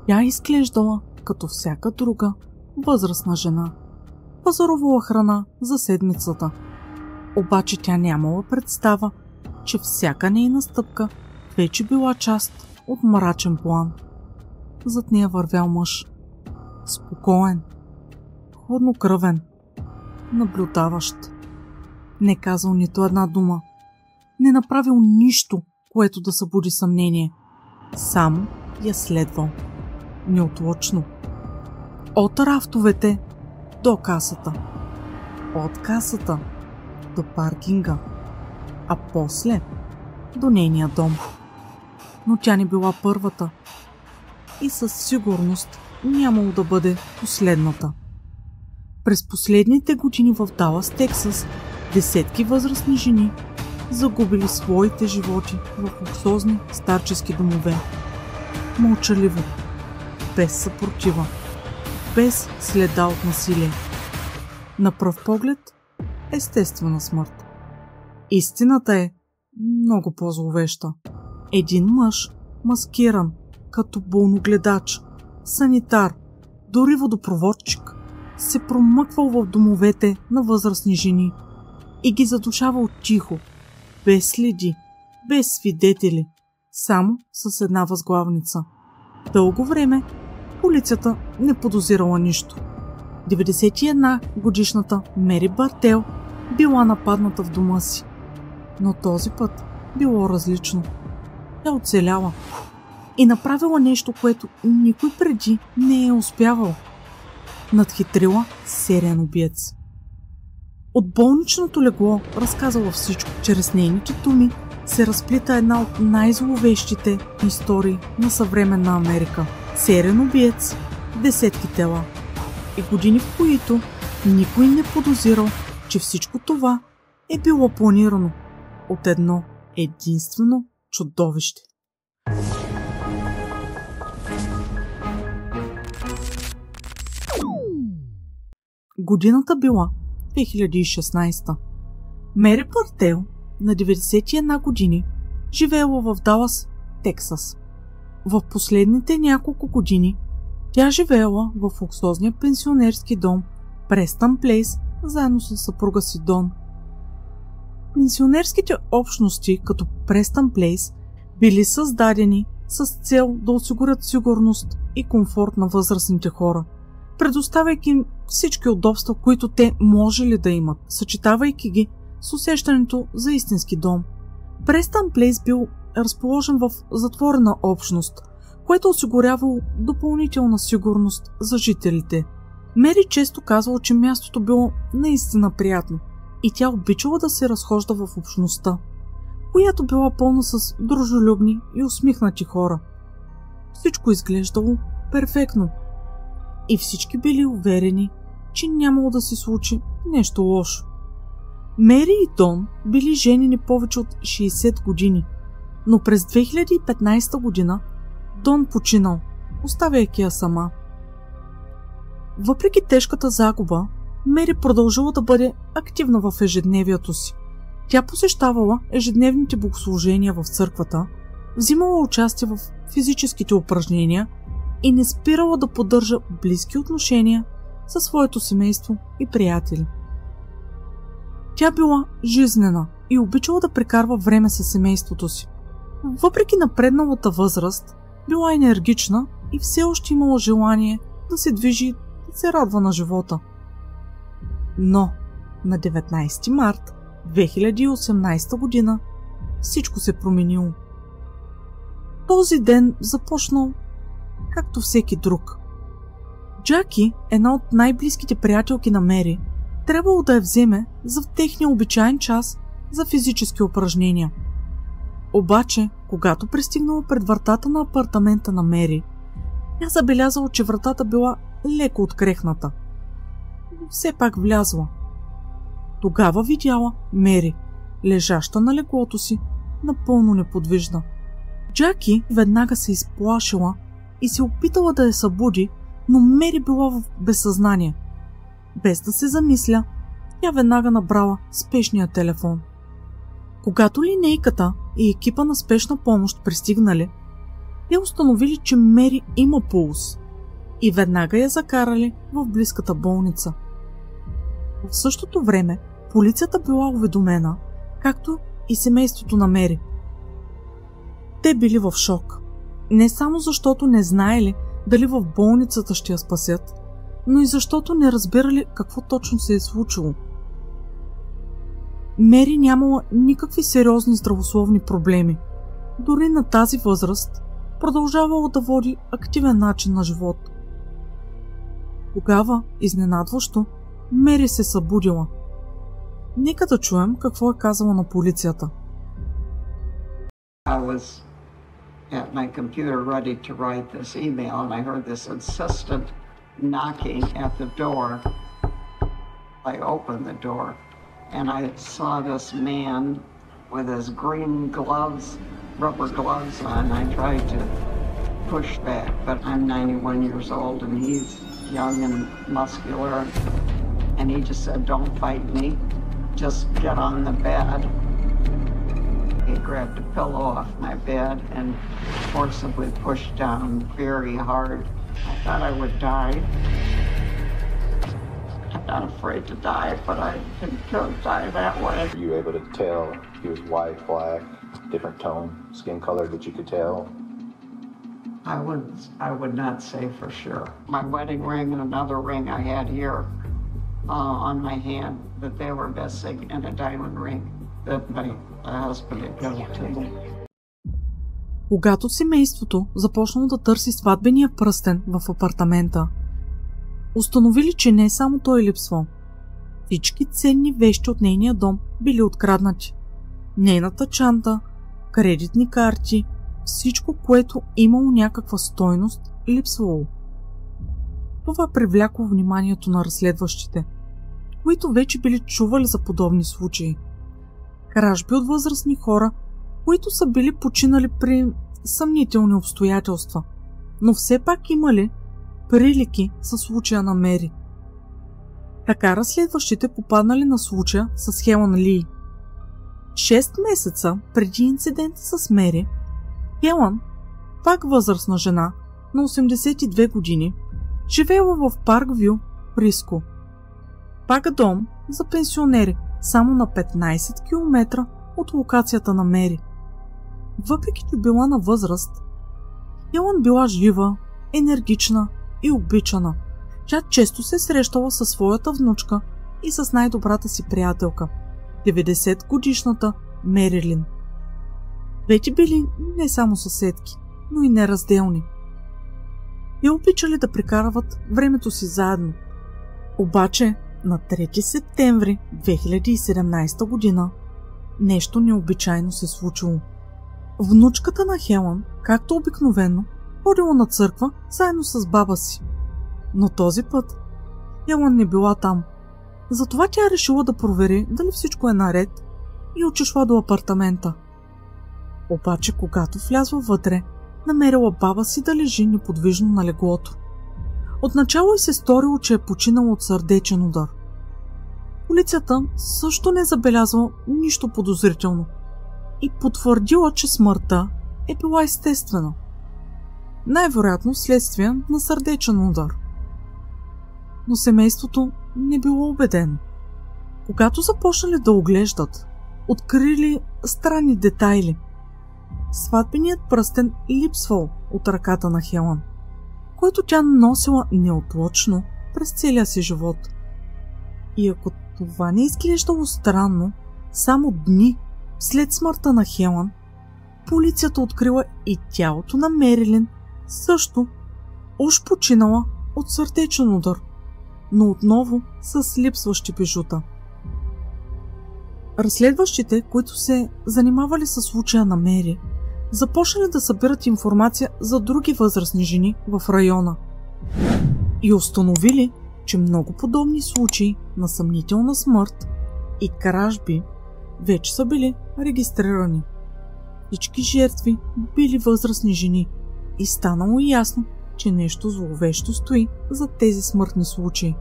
Тя изглеждала като всяка друга възрастна жена. Пазарувала храна за седмицата. Обаче тя нямала представа, че всяка нейна стъпка вече била част от мрачен план. Зад нея вървял мъж. Спокоен, хладнокръвен, наблюдаващ. Не казал нито една дума. Не направил нищо, което да събуди съмнение. Само я следвал. Неотлъчно. От рафтовете до касата. От касата до паркинга. А после до нейния дом. Но тя не била първата. И със сигурност нямало да бъде последната. През последните години в Далас, Тексас, десетки възрастни жени загубили своите животи в луксозни старчески домове. Мълчаливо, без съпротива, без следа от насилие. На пръв поглед естествена смърт. Истината е много по-зловеща. Един мъж, маскиран като болногледач, санитар, дори водопроводчик, се промъквал в домовете на възрастни жени и ги задушавал тихо, без следи, без свидетели, само с една възглавница. Дълго време полицията не подозирала нищо. 91 годишната Мери Бартел била нападната в дома си. Но този път било различно. Тя оцеляла и направила нещо, което никой преди не е успявал. Надхитрила сериен убиец. От болничното легло разказала всичко. Чрез нейните думи се разплита една от най-зловещите истории на съвременна Америка. Сериен убиец, десетки тела и години, в които никой не подозирал, че всичко това е било планирано от едно единствено чудовище. Годината била 2016. Мери Бартел на 91 години живеела в Далас, Тексас. В последните няколко години тя живеела в луксозния пенсионерски дом Престън Плейс заедно с съпруга си Дон. Пенсионерските общности като Престън Плейс били създадени с цел да осигурят сигурност и комфорт на възрастните хора, предоставяйки им всички удобства, които те можели да имат, съчетавайки ги с усещането за истински дом. Престън Плейс бил разположен в затворена общност, което осигурявало допълнителна сигурност за жителите. Мери често казвала, че мястото било наистина приятно и тя обичала да се разхожда в общността, която била пълна с дружелюбни и усмихнати хора. Всичко изглеждало перфектно и всички били уверени, че нямало да се случи нещо лошо. Мери и Дон били женени повече от 60 години, но през 2015 година Дон починал, оставяйки я сама. Въпреки тежката загуба, Мери продължила да бъде активна в ежедневието си. Тя посещавала ежедневните богослужения в църквата, взимала участие в физическите упражнения и не спирала да поддържа близки отношения със своето семейство и приятели. Тя била жизнена и обичала да прекарва време със семейството си. Въпреки напредналата възраст, била енергична и все още имала желание да се движи и да се радва на живота. Но на 19 март 2018 година всичко се променило. Този ден започнал както всеки друг. Джаки, една от най-близките приятелки на Мери, трябвало да я вземе за техния обичаен час за физически упражнения. Обаче, когато пристигнала пред вратата на апартамента на Мери, тя забелязала, че вратата била леко открехната. Но все пак влязла. Тогава видяла Мери, лежаща на леглото си, напълно неподвижна. Джаки веднага се изплашила и се опитала да я събуди, но Мери била в безсъзнание. Без да се замисля, тя веднага набрала спешния телефон. Когато линейката и екипа на спешна помощ пристигнали, Те установили, че Мери има пулс и веднага я закарали в близката болница. В същото време полицията била уведомена, както и семейството на Мери. Те били в шок. Не само защото не знаели дали в болницата ще я спасят, но и защото не разбирали какво точно се е случило. Мери нямала никакви сериозни здравословни проблеми. Дори на тази възраст продължавала да води активен начин на живот. Тогава, изненадващо, Мери се събудила. Нека да чуем какво е казала на полицията. I was at my computer ready to write this email and I heard this insistent knocking at the door. I opened the door and I saw this man with his green gloves, rubber gloves on. I tried to push back, but I'm 91 years old and he's young and muscular. And he just said, "Don't fight me, just get on the bed." He grabbed a pillow off my bed and forcibly pushed down very hard. I thought I would die. I'm not afraid to die, but I couldn't die that way. Were you able to tell he was white, black, different tone, skin color that you could tell? I would not say for sure. My wedding ring and another ring I had here on my hand that they were missing, and a diamond ring that my husband had given to me. Когато семейството започнало да търси сватбения пръстен в апартамента, установили, че не само той липсвал. Всички ценни вещи от нейния дом били откраднати. Нейната чанта, кредитни карти, всичко, което имало някаква стойност, липсвало. Това привлякло вниманието на разследващите, които вече били чували за подобни случаи. Кражби от възрастни хора, които са били починали при съмнителни обстоятелства, но все пак имали прилики със случая на Мери. Така разследващите попаднали на случая с Хелън Ли. 6 месеца преди инцидента с Мери, Хелън, пак възрастна жена на 82 години, живеела в Парквю, Приско. Пак дом за пенсионери, само на 15 км от локацията на Мери. Въпреки че била на възраст, Хелън била жива, енергична и обичана. Тя често се срещала със своята внучка и с най-добрата си приятелка, 90-годишната Мерилин. Двете били не само съседки, но и неразделни. Те обичали да прекарват времето си заедно. Обаче на 3 септември 2017 година нещо необичайно се случило. Внучката на Хелън, както обикновено, ходила на църква заедно с баба си. Но този път Хелън не била там. Затова тя решила да провери дали всичко е наред и отишла до апартамента. Обаче, когато влязла вътре, намерила баба си да лежи неподвижно на леглото. Отначало й се сторило, че е починала от сърдечен удар. Полицията също не забелязва нищо подозрително и потвърдила, че смъртта е била естествена. Най-вероятно вследствие на сърдечен удар. Но семейството не било убедено. Когато започнали да оглеждат, открили странни детайли. Сватбеният пръстен липсвал от ръката на Хелън, който тя носила неотлъчно през целия си живот. И ако това не изглеждало странно, само дни след смъртта на Хелън, полицията открила и тялото на Мерилин, също уж починала от сърдечен удар, но отново с липсващи бижута. Разследващите, които се занимавали с случая на Мери, започнали да събират информация за други възрастни жени в района и установили, че много подобни случаи на съмнителна смърт и кражби вече са били регистрирани. Всички жертви били възрастни жени и станало ясно, че нещо зловещо стои за тези смъртни случаи.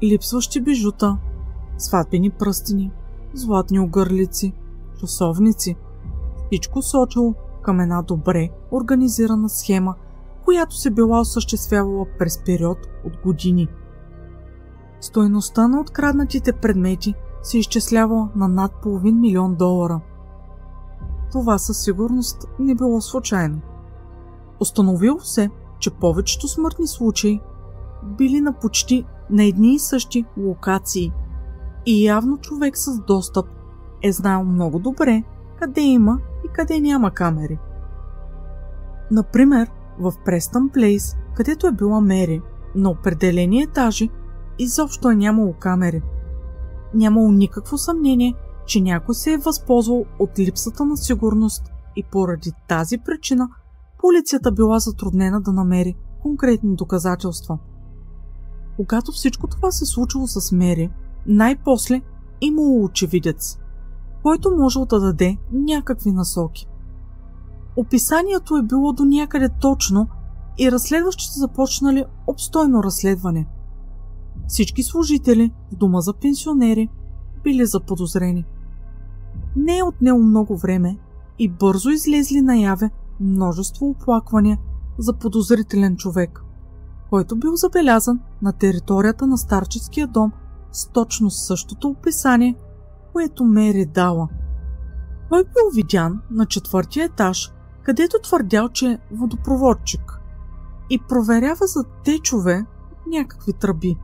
Липсващи бижута, сватбени пръстени, златни огърлици, часовници, всичко сочило към една добре организирана схема, която се била осъществявала през период от години. Стойността на откраднатите предмети се изчислява на над $500 000. Това със сигурност не било случайно. Установило се, че повечето смъртни случаи били на едни и същи локации и явно човек с достъп е знаел много добре къде има и къде няма камери. Например, в Престън Плейс, където е била Мери, на определени етажи изобщо е нямало камери. Нямало никакво съмнение, че някой се е възползвал от липсата на сигурност и поради тази причина полицията била затруднена да намери конкретни доказателства. Когато всичко това се случило с Мери, най-после имало очевидец, който можел да даде някакви насоки. Описанието е било до някъде точно и разследващите започнали обстойно разследване. Всички служители в дома за пенсионери били заподозрени. Не е отнело много време и бързо излезли наяве множество оплаквания за подозрителен човек, който бил забелязан на територията на старческия дом с точно същото описание, което Мери дала. Той бил видян на 4-ти етаж, където твърдял, че е водопроводчик и проверява за течове някакви тръби.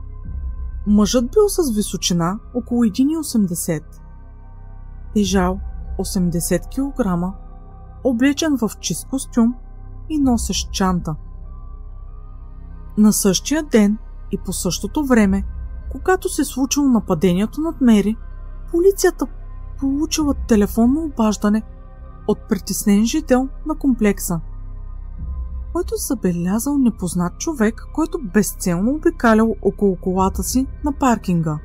Мъжът бил с височина около 1,80 м, тежал 80 кг, облечен в чист костюм и носещ чанта. На същия ден и по същото време, когато се случило нападението над Мери, полицията получила телефонно обаждане от притеснен жител на комплекса, който забелязал непознат човек, който безцелно обикалял около колата си на паркинга.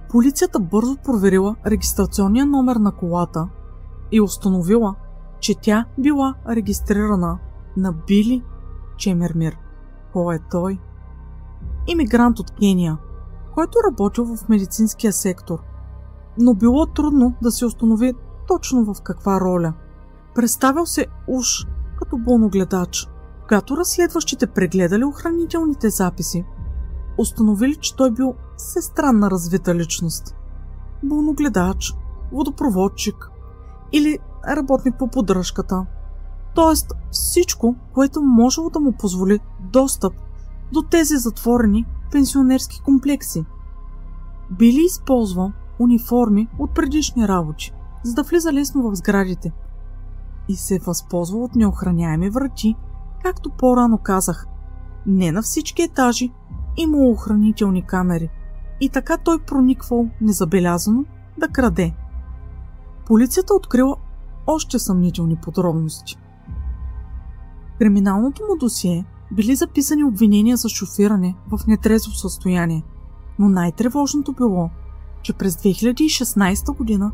Полицията бързо проверила регистрационния номер на колата и установила, че тя била регистрирана на Били Чемермир. Кой е той? Имигрант от Кения, който работил в медицинския сектор, но било трудно да се установи точно в каква роля. Представил се уж като болногледач. Когато разследващите прегледали охранителните записи, установили, че той бил всестранна развита личност. Болногледач, водопроводчик или работник по поддръжката. Тоест всичко, което можело да му позволи достъп до тези затворени пенсионерски комплекси. Били използвал униформи от предишни работи, за да влиза лесно в сградите и се възползвал от неохраняеми врати, както по-рано казах. Не на всички етажи имало охранителни камери и така той прониквал незабелязано да краде. Полицията открила още съмнителни подробности. В криминалното му досие били записани обвинения за шофиране в нетрезво състояние, но най-тревожното било, че през 2016 година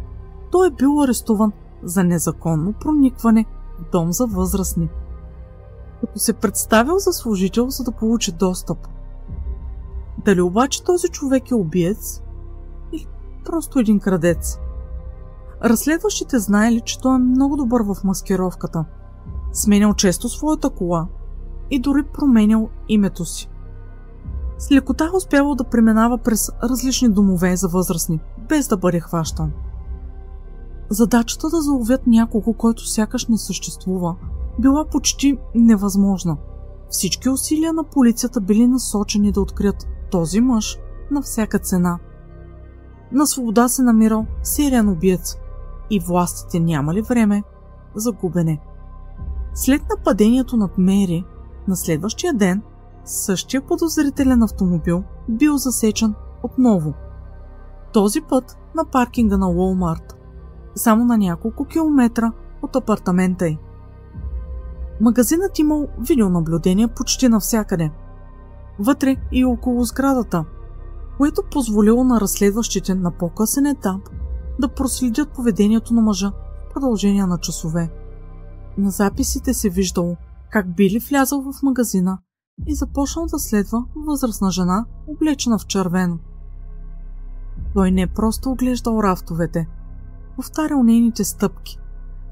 той е бил арестуван за незаконно проникване в дом за възрастни, като се представил за служител, за да получи достъп. Дали обаче този човек е убиец или просто един крадец? Разследващите знаели, че той е много добър в маскировката, сменял често своята кола и дори променял името си. С лекота успявал да преминава през различни домове за възрастни, без да бъде хващан. Задачата да заловят някого, който сякаш не съществува, била почти невъзможна. Всички усилия на полицията били насочени да открият този мъж на всяка цена. На свобода се намирал сериен убиец и властите нямали време за губене. След нападението над Мери, на следващия ден, същия подозрителен автомобил бил засечен отново. Този път на паркинга на Walmart, само на няколко километра от апартамента й. Магазинът имал видеонаблюдение почти навсякъде, вътре и около сградата, което позволило на разследващите на по-късен етап да проследят поведението на мъжа в продължение на часове. На записите се виждало как Били влязъл в магазина и започнал да следва възрастна жена, облечена в червено. Той не просто оглеждал рафтовете, повтарял нейните стъпки,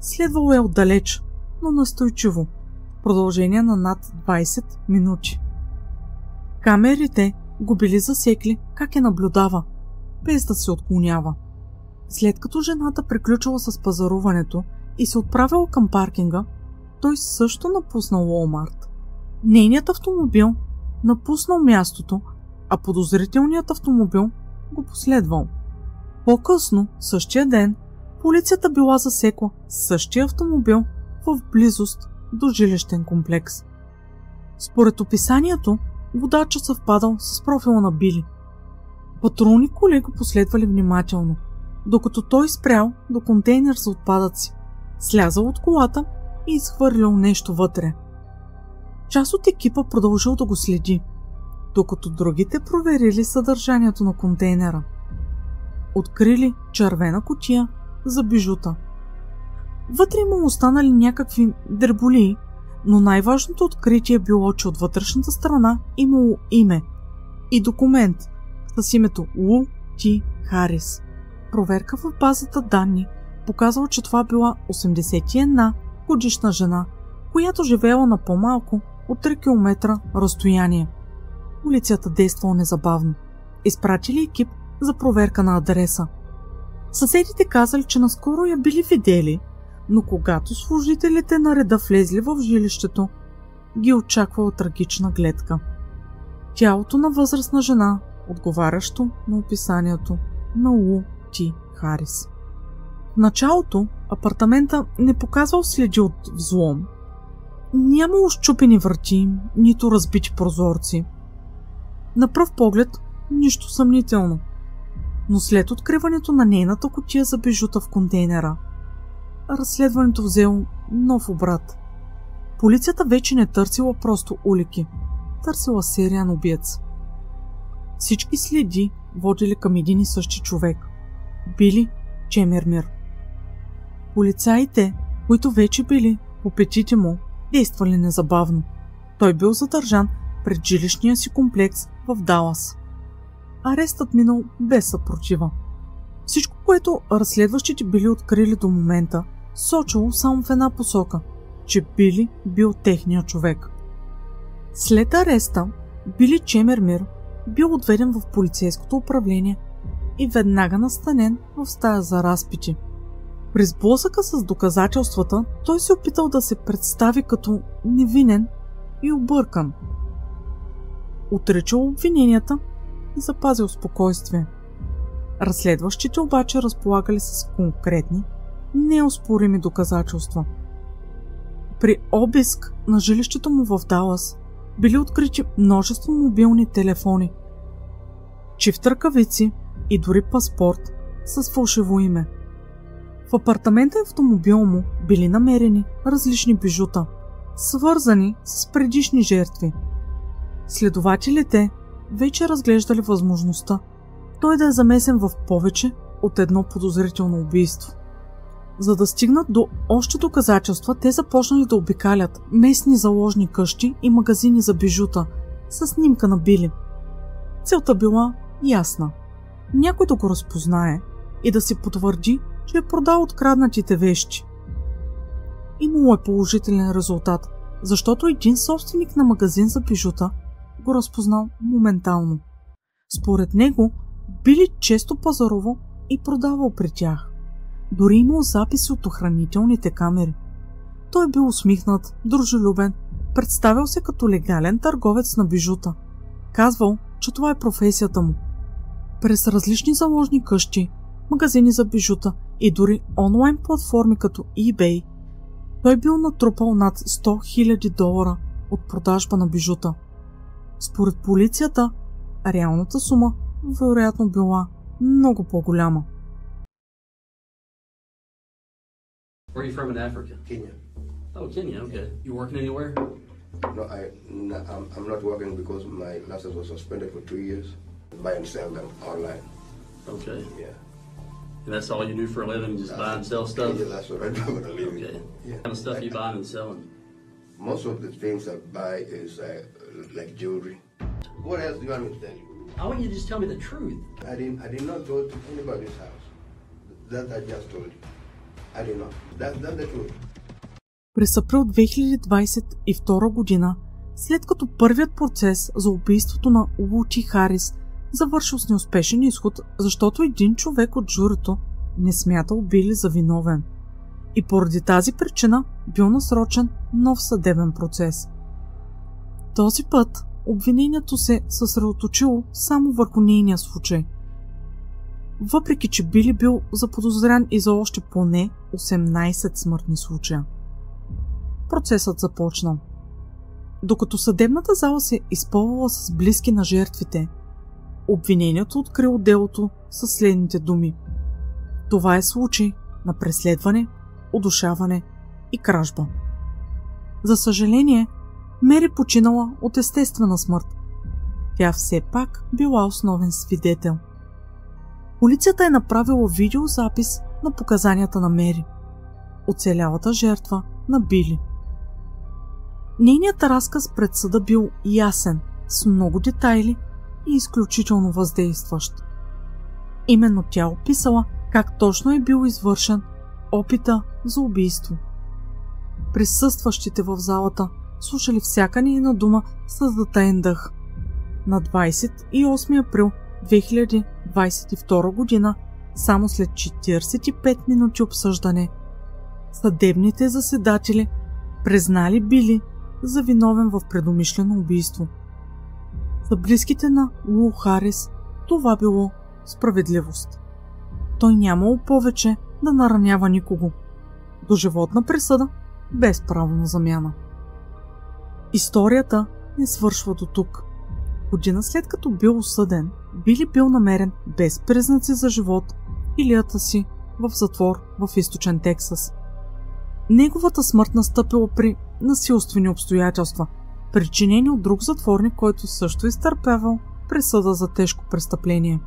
Следвало е отдалеч, но настойчиво, в продължение на над 20 минути. Камерите го били засекли как я наблюдава, без да се отклонява. След като жената приключила с пазаруването и се отправила към паркинга, той също напуснал Уолмарт. Нейният автомобил напуснал мястото, а подозрителният автомобил го последвал. По-късно, същия ден, полицията била засекла същия автомобил в близост до жилищен комплекс. Според описанието, водачът съвпадал с профила на Били. Патрулни коли го последвали внимателно, докато той спрял до контейнер за отпадъци, слязал от колата и изхвърлил нещо вътре. Част от екипа продължил да го следи, докато другите проверили съдържанието на контейнера. Открили червена кутия за бижута. Вътре му останали някакви дреболии, но най-важното откритие било, че от вътрешната страна имало име и документ с името Лу Ти Харис. Проверка в базата данни показва, че това била 81 годишна жена, която живеела на по-малко от 3 км разстояние. Полицията действала незабавно. Изпратили екип за проверка на адреса. Съседите казали, че наскоро я били видели, но когато служителите на реда влезли в жилището, ги очаквала трагична гледка. Тялото на възрастна жена, отговарящо на описанието на Лу Ти Харис. В началото апартамента не показвал следи от взлом. Нямало счупени врати, нито разбити прозорци. На пръв поглед нищо съмнително. Но след откриването на нейната кутия за бижута в контейнера, разследването взело нов обрат. Полицията вече не търсила просто улики, търсила сериен убиец. Всички следи водили към един и същи човек – Били Чемермир. Полицаите, които вече били по петите му, действали незабавно. Той бил задържан пред жилищния си комплекс в Далас. Арестът минал без съпротива. Всичко, което разследващите били открили до момента, сочило само в една посока, че Били бил техния човек. След ареста, Били Чемермир бил отведен в полицейското управление и веднага настанен в стая за разпити. При сблъсъка с доказателствата, той се опитал да се представи като невинен и объркан. Отречал обвиненията и запазил спокойствие. Разследващите обаче разполагали с конкретни, неоспорими доказателства. При обиск на жилището му в Далас били открити множество мобилни телефони, чифт ръкавици и дори паспорт с фалшиво име. В апартамента и автомобила му били намерени различни бижута, свързани с предишни жертви. Следователите вече разглеждали възможността той да е замесен в повече от едно подозрително убийство. За да стигнат до още доказателства, те започнали да обикалят местни заложни къщи и магазини за бижута с снимка на Били. Целта била ясна. Някой да го разпознае и да си потвърди, че е продал откраднатите вещи. Имало е положителен резултат, защото един собственик на магазин за бижута го разпознал моментално. Според него, Били често пазарувал и продавал при тях. Дори имал записи от охранителните камери. Той бил усмихнат, дружелюбен, представил се като легален търговец на бижута. Казвал, че това е професията му. През различни заложни къщи, магазини за бижута и дори онлайн платформи като eBay, той бил натрупал над $100 000 от продажба на бижута. Според полицията, реалната сума вероятно била много по-голяма. Where are you from in Africa? Kenya. Oh, Kenya, okay. You working anywhere? No, I'm not working because my license was suspended for 2 years. Buy and sell them online. Okay. Yeah. And that's all you do for a living, just buy and sell stuff? Yeah, that's what I do for a living. Okay. Yeah. What kind of stuff you buying and selling? Most of the things I buy is like jewelry. What else do you want me to tell you? I want you to just tell me the truth. I did not go to anybody's house. That I just told you. I didn't know. That's the truth. През април 2022 година, след като първият процес за убийството на Лути Харис завършил с неуспешен изход, защото един човек от журито не смятал Били за виновен. И поради тази причина бил насрочен нов съдебен процес. Този път обвинението се съсредоточило само върху нейния случай. Въпреки че Били бил заподозрян и за още поне 18 смъртни случая. Процесът започнал. Докато съдебната зала се изпълвала с близки на жертвите, обвинението открило делото със следните думи. Това е случай на преследване, удушаване и кражба. За съжаление, Мери починала от естествена смърт. Тя все пак била основен свидетел. Полицията е направила видеозапис на показанията на Мери, оцелялата жертва на Били. Нейният разказ пред съда бил ясен, с много детайли и изключително въздействащ. Именно тя описала как точно е бил извършен опита за убийство. Присъстващите в залата слушали всяка нейна дума с затаен дъх. На 28 април 2022 година, само след 45 минути обсъждане, съдебните заседатели признали Били за виновен в предумишлено убийство. За близките на Лу Харис това било справедливост. Той нямало повече да наранява никого. Доживотна присъда без право на замяна. Историята не свършва до тук. Година след като бил осъден, Били бил намерен без признаци за живот в килията си в затвор в източен Тексас. Неговата смърт настъпила при насилствени обстоятелства, причинени от друг затворник, който също изтърпявал присъда за тежко престъпление.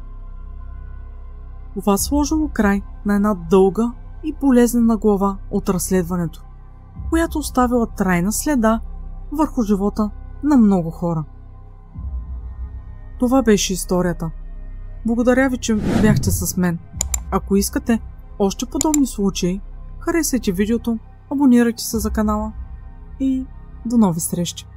Това сложило край на една дълга и болезнена глава от разследването, която оставила трайна следа върху живота на много хора. Това беше историята. Благодаря ви, че бяхте с мен. Ако искате още подобни случаи, харесайте видеото, абонирайте се за канала и до нови срещи!